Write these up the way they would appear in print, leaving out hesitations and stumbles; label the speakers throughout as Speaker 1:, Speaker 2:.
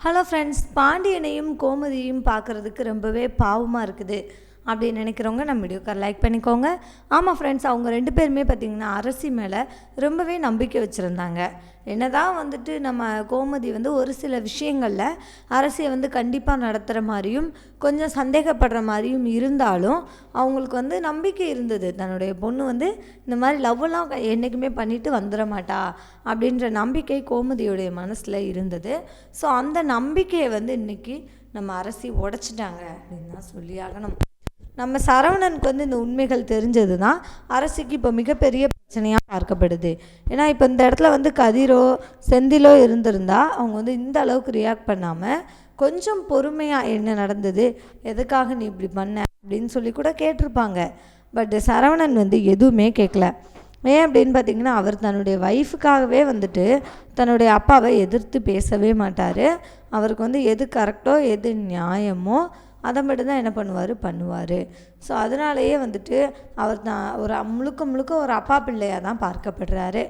Speaker 1: Hello friends, பாண்டியனையும் கோமதியையும் பார்க்குறதுக்கு ரொம்பவே பாவமாக இருக்குது அப்படின்னு நினைக்கிறவங்க நம்ம வீடியோக்கு லைக் பண்ணிக்கோங்க. ஆமாம் ஃப்ரெண்ட்ஸ், அவங்க 2 பேருமே பார்த்திங்கன்னா அரசி மேலே ரொம்பவே நம்பிக்கை வச்சுருந்தாங்க. என்னதான் வந்துட்டு நம்ம கோமதி ஒரு சில விஷயங்களில் அரசியை கண்டிப்பாக நடத்துகிற மாதிரியும் கொஞ்சம் சந்தேகப்படுற மாதிரியும் இருந்தாலும் அவங்களுக்கு நம்பிக்கை இருந்தது. தன்னுடைய பொண்ணு இந்த மாதிரி லவ்வெல்லாம் என்றைக்குமே பண்ணிட்டு வந்துட மாட்டா அப்படின்ற நம்பிக்கை கோமதியுடைய மனசில் இருந்தது. ஸோ அந்த நம்பிக்கையை இன்றைக்கி நம்ம அரசி உடைச்சிட்டாங்க அப்படின்னு தான் சொல்லி ஆகணும். நம்ம சரவணனுக்கு இந்த உண்மைகள் தெரிஞ்சது தான் அரசிக்கு இப்போ மிகப்பெரிய பிரச்சனையாக பார்க்கப்படுது. ஏன்னா இப்போ இந்த இடத்துல கதிரோ செந்திலோ இருந்திருந்தா அவங்க இந்த அளவுக்கு ரியாக்ட் பண்ணாமல் கொஞ்சம் பொறுமையாக என்ன நடந்தது, எதுக்காக நீ இப்படி பண்ண அப்படின்னு சொல்லி கூட கேட்டிருப்பாங்க. பட் சரவணன் எதுவுமே கேட்கல. ஏன் அப்படின்னு பார்த்திங்கன்னா, அவர் தன்னுடைய ஒய்ஃபுக்காகவே தன்னுடைய அப்பாவை எதிர்த்து பேசவே மாட்டார். அவருக்கு எது கரெக்டோ எது நியாயமோ அதை மட்டும்தான் என்ன பண்ணுவார். ஸோ அதனாலேயே அவர் தான் முழுக்க ஒரு அப்பா பிள்ளையாக தான் பார்க்கப்படுறாரு.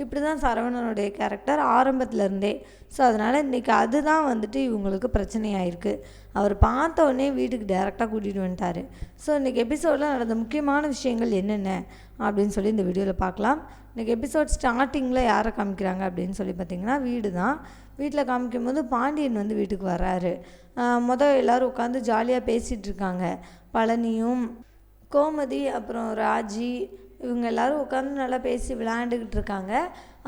Speaker 1: இப்படி தான் சரவணனுடைய கேரக்டர் ஆரம்பத்துலேருந்தே. ஸோ அதனால் இன்றைக்கி அதுதான் இவங்களுக்கு பிரச்சனையாயிருக்கு. அவர் பார்த்த உடனே வீட்டுக்கு டைரெக்டாக கூட்டிகிட்டு வந்துட்டார். ஸோ இன்றைக்கி எபிசோடில் நடந்த முக்கியமான விஷயங்கள் என்னென்ன அப்படின்னு சொல்லி இந்த வீடியோவில் பார்க்கலாம். இன்றைக்கி எபிசோட் ஸ்டார்டிங்கில் யாரை காமிக்கிறாங்க அப்படின்னு சொல்லி பார்த்திங்கன்னா, வீடு தான். வீட்டில் காமிக்கும் போது பாண்டியன் வீட்டுக்கு வர்றாரு. எல்லோரும் உட்காந்து ஜாலியாக பேசிகிட்டு இருக்காங்க. பழனியும் கோமதி அப்புறம் ராஜி இவங்க எல்லோரும் உட்காந்து நல்லா பேசி விளையாண்டுக்கிட்டு இருக்காங்க.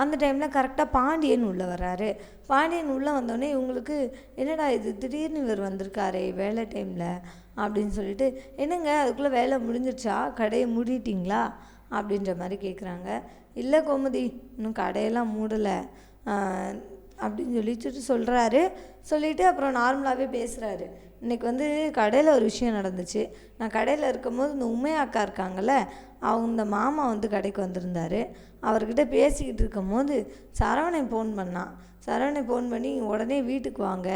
Speaker 1: அந்த டைமில் கரெக்டாக பாண்டியன் உள்ளே வர்றாரு. பாண்டியன் உள்ளே வந்தோடனே இவங்களுக்கு என்னடா இது திடீர்னு இவர் வந்திருக்காரே வேலை டைமில் அப்படின்னு சொல்லிட்டு, என்னங்க அதுக்குள்ளே வேலை முடிஞ்சிடுச்சா, கடையை மூடிட்டிங்களா அப்படின்ற மாதிரி கேட்குறாங்க. இல்லை கோமதி, இன்னும் கடையெல்லாம் மூடலை அப்படின்னு சொல்கிறாரு. சொல்லிவிட்டு அப்புறம் நார்மலாகவே பேசுகிறாரு. இன்றைக்கி கடையில் ஒரு விஷயம் நடந்துச்சு. நான் கடையில் இருக்கும்போது இந்த உண்மையா அக்கா இருக்காங்கள்ல, அவங்க இந்த மாமா கடைக்கு வந்திருந்தார். அவர்கிட்ட பேசிக்கிட்டு இருக்கும்போது சரவணன் ஃபோன் பண்ணி உடனே வீட்டுக்கு வாங்க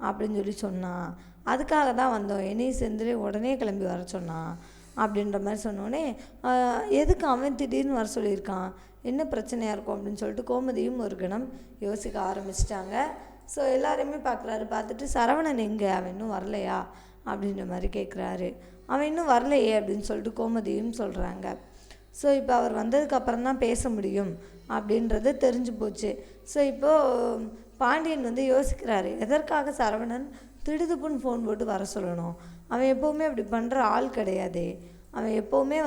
Speaker 1: அப்படின்னு சொன்னான். அதுக்காக தான் வந்தோம், என்னையும் சேர்ந்துட்டு உடனே கிளம்பி வர சொன்னான் அப்படின்ற மாதிரி சொன்னோடனே, எதுக்கு அவன் திடீர்னு வர சொல்லியிருக்கான், என்ன பிரச்சனையாக இருக்கும் அப்படின்னு சொல்லிட்டு கோமதியும் ஒரு கணம் யோசிக்க ஆரம்பிச்சிட்டாங்க. ஸோ எல்லாரையுமே பார்த்துட்டு சரவணன் எங்கே, அவன் இன்னும் வரலையா அப்படின்ற மாதிரி கேட்குறாரு. அவன் இன்னும் வரலையே அப்படின்னு சொல்லிட்டு கோமதியும் சொல்கிறாங்க. ஸோ இப்போ அவர் வந்ததுக்கப்புறம் தான் பேச முடியும் அப்படின்றது தெரிஞ்சு போச்சு. ஸோ இப்போது பாண்டியன் யோசிக்கிறாரு, எதற்காக சரவணன் திடுதுப்புன்னு ஃபோன் போட்டு வர சொல்லணும். அவன் எப்போவுமே அப்படி பண்ணுற ஆள் கிடையாதே. அவன் எப்போவுமே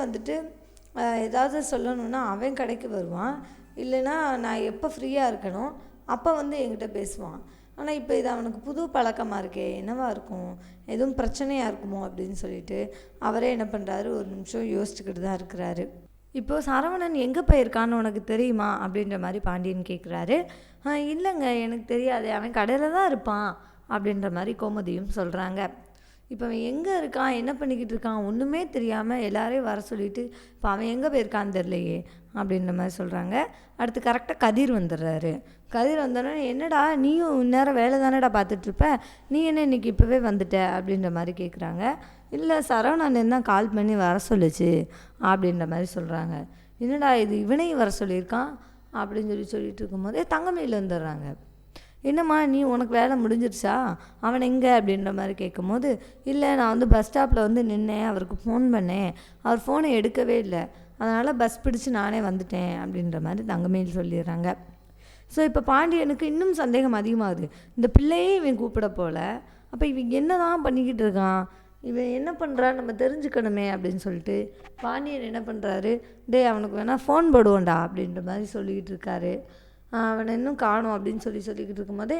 Speaker 1: ஏதாவது சொல்லணுன்னா அவன் கடைக்கு வருவான், இல்லைன்னா நான் எப்போ ஃப்ரீயாக இருக்கணும் அப்போ என்கிட்ட பேசுவான். ஆனால் இப்போ இது அவனுக்கு புது பழக்கமாக இருக்கே, என்னவா இருக்கும், எதுவும் பிரச்சனையாக இருக்குமோ அப்படின்னு சொல்லிட்டு அவரே என்ன பண்ணுறாரு, ஒரு நிமிஷம் யோசிச்சுக்கிட்டு தான் இருக்கிறாரு. இப்போது சரவணன் எங்கே போயிருக்கான்னு உனக்கு தெரியுமா அப்படின்ற மாதிரி பாண்டியன் கேட்குறாரு. இல்லைங்க எனக்கு தெரியாது, அவன் கடையில் தான் இருப்பான் அப்படின்ற மாதிரி கோமதியும் சொல்கிறாங்க. இப்போ அவன் எங்கே இருக்கான், என்ன பண்ணிக்கிட்டு இருக்கான் ஒன்றுமே தெரியாமல் எல்லாரையும் வர சொல்லிவிட்டு இப்போ அவன் எங்கே போயிருக்கான்னு தெரிலையே அப்படின்ற மாதிரி சொல்கிறாங்க. அடுத்து கரெக்டாக கதிர் வந்துடுறாரு. கதிர் வந்தோடனே, என்னடா நீயும் இந்நேரம் வேலை தானேடா பார்த்துட்ருப்ப, நீ என்ன இன்றைக்கி இப்போவே வந்துட்ட அப்படின்ற மாதிரி கேட்குறாங்க. இல்லை சரவணன் தான் கால் பண்ணி வர சொல்லுச்சு அப்படின்ற மாதிரி சொல்கிறாங்க. என்னடா இது இவனையும் வர சொல்லியிருக்கான் அப்படின்னு சொல்லிட்டு இருக்கும்போதே தங்கமயில் வந்துடுறாங்க. என்னம்மா நீ உனக்கு வேலை முடிஞ்சிருச்சா, அவன் எங்கே அப்படின்ற மாதிரி கேட்கும்போது, இல்லை நான் பஸ் ஸ்டாப்பில் நின்னேன், அவருக்கு ஃபோன் பண்ணேன், அவர் ஃபோனை எடுக்கவே இல்லை, அதனால் பஸ் பிடிச்சி நானே வந்துட்டேன் அப்படின்ற மாதிரி தங்கமயில் சொல்லிடுறாங்க. ஸோ இப்போ பாண்டியனுக்கு இன்னும் சந்தேகம் அதிகமாகுது. இந்த பிள்ளையே இவன் கூப்பிட போல, அப்போ இவன் என்ன தான் பண்ணிக்கிட்டு இருக்கான், இவன் என்ன பண்ணுறான்னு நம்ம தெரிஞ்சுக்கணுமே அப்படின்னு சொல்லிட்டு பாண்டியன் என்ன பண்ணுறாரு, அவனுக்கு வேணால் ஃபோன் போடுவோண்டா அப்படின்ற மாதிரி சொல்லிக்கிட்டு இருக்காரு. அவனை இன்னும் காணும் அப்படின்னு சொல்லிக்கிட்டு இருக்கும்போதே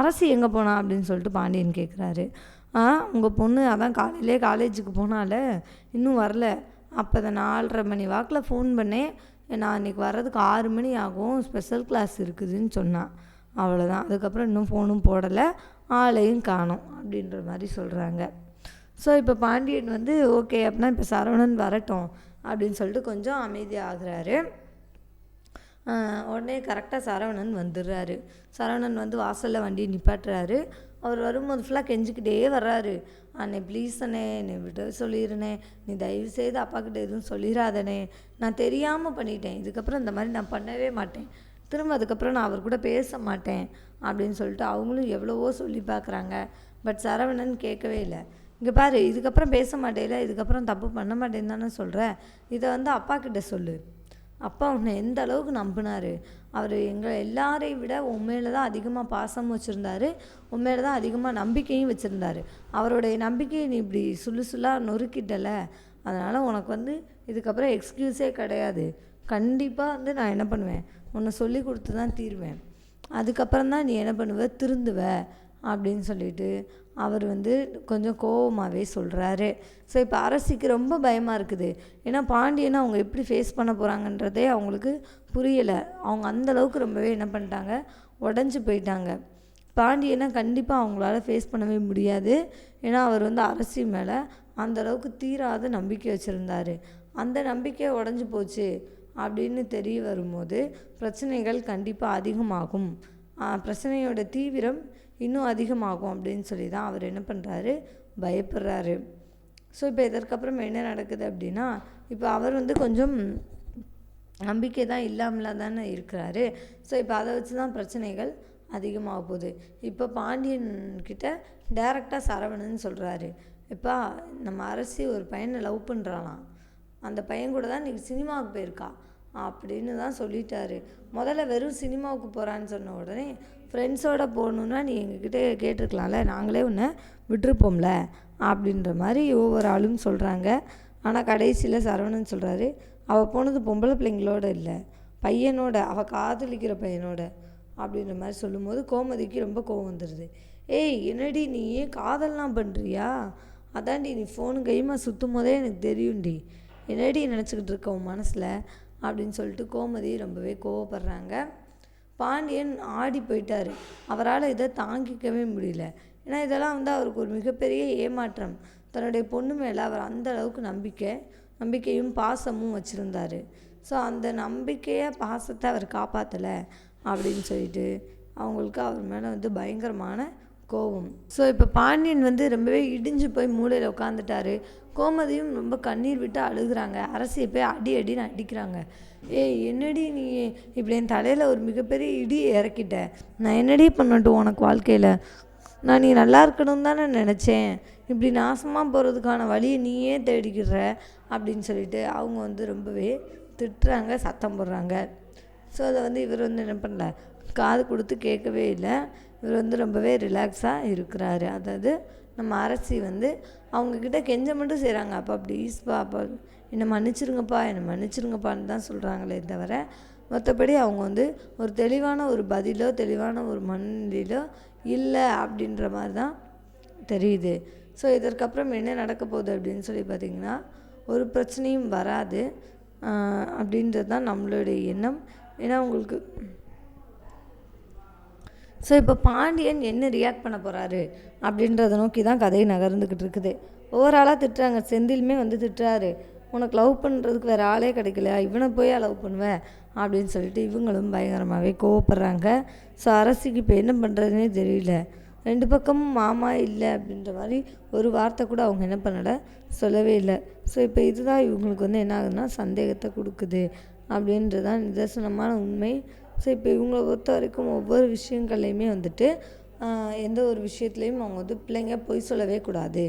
Speaker 1: அரசி எங்கே போனா அப்படின்னு சொல்லிட்டு பாண்டியன் கேட்குறாரு. உங்கள் பொண்ணு அதான் காலையிலே காலேஜுக்கு போனால இன்னும் வரல, அப்போ தான் 4:30 மணி வாக்கில் ஃபோன் பண்ணேன், நான் இன்றைக்கி வர்றதுக்கு 6 மணி ஆகும், ஸ்பெஷல் கிளாஸ் இருக்குதுன்னு சொன்னான், அவ்வளோதான், அதுக்கப்புறம் இன்னும் ஃபோனும் போடலை, ஆளையும் காணும் அப்படின்ற மாதிரி சொல்கிறாங்க. ஸோ இப்போ பாண்டியன் ஓகே அப்படின்னா இப்போ சரவணன் வரட்டும் அப்படின்னு சொல்லிட்டு கொஞ்சம் அமைதியாகிறாரு. உடனே கரெக்டாக சரவணன் வந்துடுறாரு. சரவணன் வாசலில் வண்டியை நிப்பாட்டுறாரு. அவர் வரும்போது ஃபுல்லாக கெஞ்சிக்கிட்டே வர்றாரு. அண்ணே ப்ளீஸ் அண்ணே, என்னை விட சொல்லிடுனே, நீ தயவு செய்து அப்பாக்கிட்ட எதுவும் சொல்லிடாதனே, நான் தெரியாமல் பண்ணிட்டேன், இதுக்கப்புறம் இந்த மாதிரி நான் பண்ணவே மாட்டேன், திரும்ப அதுக்கப்புறம் நான் அவர் கூட பேச மாட்டேன் அப்படின்னு சொல்லிட்டு அவங்களும் எவ்வளவோ சொல்லி பார்க்குறாங்க. பட் சரவணன் கேட்கவே இல்லை. இங்கே பாரு, இதுக்கப்புறம் பேச மாட்டேல, இதுக்கப்புறம் தப்பு பண்ண மாட்டேன்னு தானே சொல்கிறேன், இதை வந்து அப்பா கிட்ட சொல்லு. அப்பா உன்னை எந்த அளவுக்கு நம்பினார். அவர் எங்களை எல்லாரையும் விட உண்மையில தான் அதிகமாக பாசமும் வச்சுருந்தாரு, உண்மையில தான் அதிகமாக நம்பிக்கையும் வச்சுருந்தாரு. அவருடைய நம்பிக்கையை நீ இப்படி சுள்ளாக நொறுக்கிட்டல, அதனால் உனக்கு வந்து இதுக்கப்புறம் எக்ஸ்கியூஸே கிடையாது. கண்டிப்பாக வந்து நான் என்ன பண்ணுவேன், உன்னை சொல்லி கொடுத்து தான் தீருவேன். அதுக்கப்புறம் தான் நீ என்ன பண்ணுவ, திருந்துவ அப்படின்னு சொல்லிட்டு அவர் வந்து கொஞ்சம் கோவமாகவே சொல்கிறாரு. ஸோ இப்போ அரசிக்கு ரொம்ப பயமாக இருக்குது. ஏன்னா பாண்டியனை அவங்க எப்படி ஃபேஸ் பண்ண போகிறாங்கன்றதே அவங்களுக்கு புரியலை. அவங்க அந்தளவுக்கு ரொம்பவே என்ன பண்ணிட்டாங்க, உடஞ்சி போயிட்டாங்க. பாண்டியனை கண்டிப்பாக அவங்களால ஃபேஸ் பண்ணவே முடியாது. ஏன்னா அவர் வந்து அரசி மேலே அந்தளவுக்கு தீராத நம்பிக்கை வச்சுருந்தார். அந்த நம்பிக்கை உடஞ்சி போச்சு அப்படின்னு தெரிய வரும்போது பிரச்சனைகள் கண்டிப்பாக அதிகமாகும், பிரச்சனையோட தீவிரம் இன்னும் அதிகமாகும் அப்படின்னு சொல்லி தான் அவர் என்ன பண்ணுறாரு, பயப்படுறாரு. ஸோ இப்போ இதற்கப்புறம் என்ன நடக்குது அப்படின்னா, இப்போ அவர் வந்து கொஞ்சம் நம்பிக்கை தான் இல்லாமல் தானே இருக்கிறாரு. ஸோ இப்போ அதை வச்சு தான் பிரச்சனைகள் அதிகமாக போகுது. இப்போ பாண்டியன்கிட்ட டைரெக்டாக சரவணன் சொல்கிறாரு, இப்போ நம்ம அரசி ஒரு பையனை லவ் பண்ணுறாளாம், அந்த பையன் கூட தான் இன்றைக்கி சினிமாவுக்கு போயிருக்கா அப்படின்னு தான் சொல்லிட்டாரு. முதல்ல வெறும் சினிமாவுக்கு போகிறான்னு சொன்ன உடனே, ஃப்ரெண்ட்ஸோடு போகணுன்னா நீ எங்ககிட்ட கேட்டிருக்கலாம்ல, நாங்களே உன்னை விட்டுருப்போம்ல அப்படின்ற மாதிரி ஒவ்வொரு ஆளும் சொல்கிறாங்க. ஆனால் கடைசியில் சரவணன் சொல்கிறாரு, அவள் போனது பொம்பளை பிள்ளைங்களோட இல்லை, பையனோட, அவள் காதலிக்கிற பையனோட அப்படின்ற மாதிரி சொல்லும்போது கோமதிக்கு ரொம்ப கோவம் வந்துடுது. ஏய் என்னடி நீ ஏன் காதல்லாம் பண்ணுறியா, அதான்டி நீ ஃபோனு கையுமா சுற்றும் போதே எனக்கு தெரியும்டி, என்னடி நினச்சிக்கிட்டு இருக்க உன் மனசில் அப்படின்னு சொல்லிட்டு கோமதி ரொம்பவே கோவப்படுறாங்க. பாண்டியன் ஆடி போயிட்டார். அவரால் இதை தாங்கிக்கவே முடியல. ஏன்னா இதெல்லாம் வந்து அவருக்கு ஒரு மிகப்பெரிய ஏமாற்றம். தன்னுடைய பொண்ணு மேலே அவர் அந்த அளவுக்கு நம்பிக்கையும் பாசமும் வச்சுருந்தார். ஸோ அந்த நம்பிக்கையை பாசத்தை அவர் காப்பாற்றலை அப்படின்னு சொல்லிட்டு அவங்களுக்கு அவர் மேலே வந்து பயங்கரமான கோபம். ஸோ இப்போ பாண்டியன் வந்து ரொம்பவே இடிஞ்சு போய் மூலையில் உட்காந்துட்டாரு. கோமதியும் ரொம்ப கண்ணீர் விட்டு அழுகுறாங்க. அரசியை போய் அடின்னு அடிக்கிறாங்க. ஏய் என்னடி நீ இப்படி என் தலையில் ஒரு மிகப்பெரிய இடி இறக்கிட்ட, நான் என்னடி பண்ணட்டும் உனக்கு வாழ்க்கையில், நான் நீ நல்லா இருக்கணும்னு தானே நினச்சேன், இப்படி நாசமாக போகிறதுக்கான வழியை நீயே தேடிக்கிற அப்படின்னு சொல்லிட்டு அவங்க வந்து ரொம்பவே திட்டுறாங்க, சத்தம் போடுறாங்க. ஸோ அதை வந்து இவர் வந்து என்ன பண்ணல, காது கொடுத்து கேட்கவே இல்லை. இவர் வந்து ரொம்பவே ரிலாக்ஸாக இருக்கிறாரு. அதாவது நம்ம அரசி வந்து அவங்கக்கிட்ட கெஞ்ச மட்டும் செய்கிறாங்க, அப்பா ப்ளீஸ்ப்பா, அப்பா என்னை மன்னிச்சிருங்கப்பான்னு தான் சொல்கிறாங்களே தவிர மற்றபடி அவங்க வந்து ஒரு தெளிவான ஒரு பதிலோ தெளிவான ஒரு மனநிலையிலோ இல்லை அப்படின்ற மாதிரி தான் தெரியுது. ஸோ இதற்கப்புறம் என்ன நடக்க போகுது அப்படின்னு சொல்லி பார்த்திங்கன்னா, ஒரு பிரச்சனையும் வராது அப்படின்றது தான் நம்மளுடைய எண்ணம். ஏன்னா உங்களுக்கு ஸோ இப்போ பாண்டியன் என்ன ரியாக்ட் பண்ண போகிறாரு அப்படின்றத நோக்கி தான் கதை நகர்ந்துக்கிட்டு இருக்குது. ஓவராலாக திட்டுறாங்க. செந்திலுமே வந்து திட்டுறாரு, உனக்கு லவ் பண்ணுறதுக்கு வேறு ஆளே கிடைக்கல, இவனை போய் லவ் பண்ணுவேன் அப்படின்னு சொல்லிட்டு இவங்களும் பயங்கரமாகவே கோவப்படுறாங்க. ஸோ அரசிக்கு இப்போ என்ன பண்ணுறதுனே தெரியல. ரெண்டு பக்கமும் மாமா இல்லை அப்படின்ற மாதிரி ஒரு வார்த்தை கூட அவங்க என்ன பண்ணலை, சொல்லவே இல்லை. ஸோ இப்போ இதுதான் இவங்களுக்கு வந்து என்ன ஆகுதுன்னா சந்தேகத்தை கொடுக்குது அப்படின்றதான் நிதர்சனமான உண்மை. ஸோ இப்போ இவங்களை பொறுத்த வரைக்கும் ஒவ்வொரு விஷயங்கள்லையுமே வந்துட்டு எந்த ஒரு விஷயத்துலையும் அவங்க வந்து பிள்ளைங்க பொய் சொல்லவே கூடாது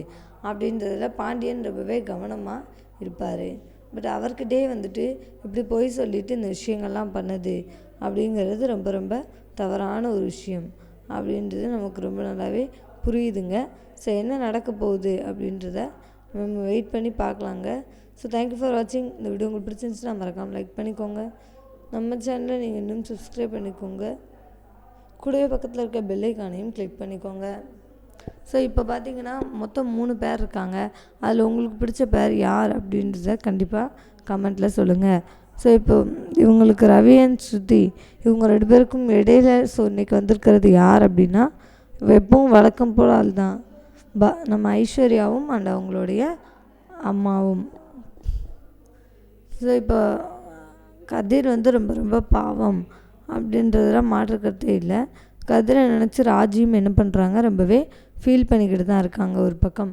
Speaker 1: அப்படின்றதில் பாண்டியன் ரொம்பவே கவனமாக இருப்பார். பட் அவர்கிட்டே வந்துட்டு இப்படி பொய் சொல்லிவிட்டு இந்த விஷயங்கள்லாம் பண்ணுது அப்படிங்கிறது ரொம்ப ரொம்ப தவறான ஒரு விஷயம் அப்படின்றது நமக்கு ரொம்ப நல்லாவே புரியுதுங்க. ஸோ என்ன நடக்க போகுது அப்படின்றத நம்ம வெயிட் பண்ணி பார்க்கலாங்க. ஸோ தேங்க்யூ ஃபார் வாட்சிங். இந்த வீடியோ உங்களுக்கு பிடிச்சிருந்துச்சுன்னா மறக்காமல் லைக் பண்ணிக்கோங்க. நம்ம சேனலை நீங்கள் இன்னும் சப்ஸ்கிரைப் பண்ணிக்கோங்க. கூடவே பக்கத்தில் இருக்க பெல் ஐகானையும் கிளிக் பண்ணிக்கோங்க. ஸோ இப்போ பார்த்தீங்கன்னா மொத்தம் 3 பேர் இருக்காங்க. அதில் உங்களுக்கு பிடிச்ச பேர் யார் அப்படின்றத கண்டிப்பாக கமெண்ட்டில் சொல்லுங்கள். ஸோ இப்போ இவங்களுக்கு ரவி அண்ட் ஸ்ருதி இவங்க 2 பேருக்கும் இடையில ஸோ இன்றைக்கி வந்திருக்கிறது யார் அப்படின்னா, எப்பவும் வழக்கம் போல் ஆள் தான் நம்ம ஐஸ்வர்யாவும் அண்ட் அவங்களுடைய அம்மாவும். ஸோ இப்போ கதிர் வந்து ரொம்ப ரொம்ப பாவம் அப்படின்றதெல்லாம் மாற்றுக்கிறதே இல்லை. கதிரை நினச்சி ராஜியும் என்ன பண்ணுறாங்க, ரொம்பவே ஃபீல் பண்ணிக்கிட்டு தான் இருக்காங்க ஒரு பக்கம்.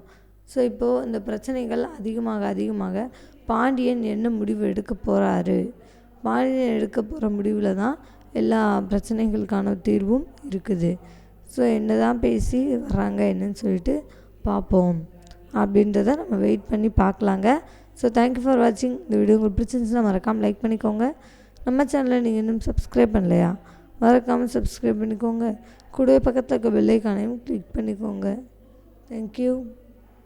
Speaker 1: ஸோ இப்போது இந்த பிரச்சனைகள் அதிகமாக பாண்டியன் என்ன முடிவு எடுக்க போகிறாரு, பாண்டியன் எடுக்க போகிற முடிவில் தான் எல்லா பிரச்சனைகளுக்கான தீர்வும் இருக்குது. ஸோ என்ன தான் பேசி வர்றாங்க என்னன்னு சொல்லிட்டு பார்ப்போம் அப்படின்றத நம்ம வெயிட் பண்ணி பார்க்கலாங்க. ஸோ தேங்க்யூ ஃபார் வாட்சிங். இந்த வீடியோ உங்களுக்கு பிடிச்சிருந்துச்சுன்னா மறக்காமல் லைக் பண்ணிக்கோங்க. நம்ம சேனலை நீங்கள் இன்னும் சப்ஸ்கிரைப் பண்ணலையா, மறக்காமல் சப்ஸ்கிரைப் பண்ணிக்கோங்க. கூடவே பக்கத்தில் இருக்க பெல் ஐகானையும் கிளிக் பண்ணிக்கோங்க. தேங்க்யூ.